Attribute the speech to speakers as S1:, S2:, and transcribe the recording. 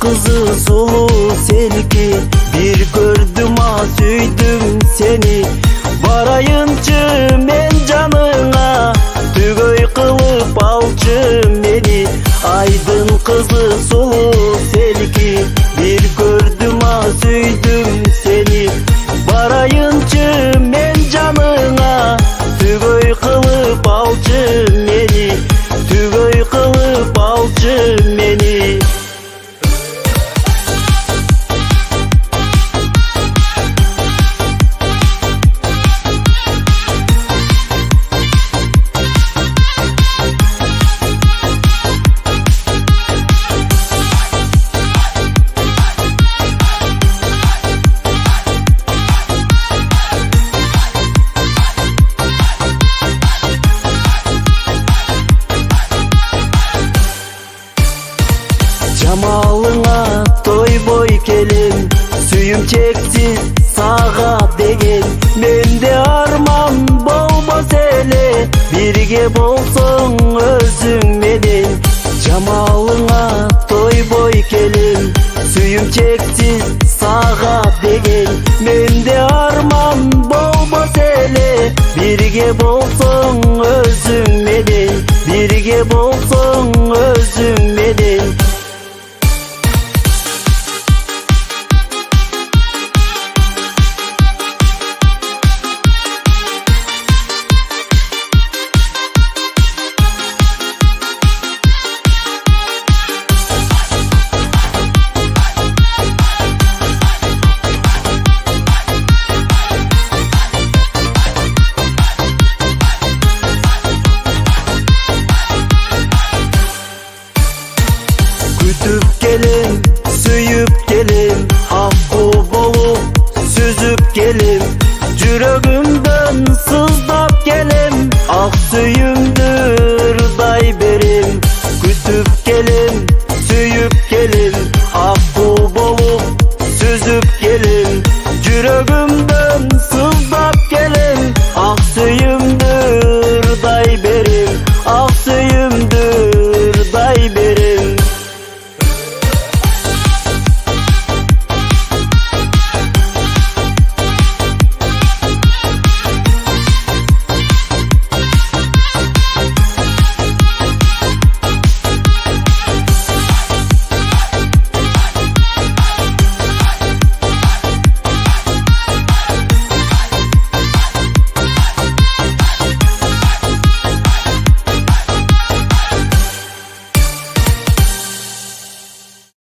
S1: kızı sulu selki, bir gördüm süydüm seni. Barayınçı men canına, tügöy kılıp alçı meni. Aydın kızı sulu selki, bir gördüm süydüm seni. Barayınçı men canına, tügöy kılıp alçı meni. Tügöy kılıp alçı meni. Camalına toy boy kelin, suyum çeksiz sağa degen. Mende arman bolmaz ele, birge bolsong özüң menен.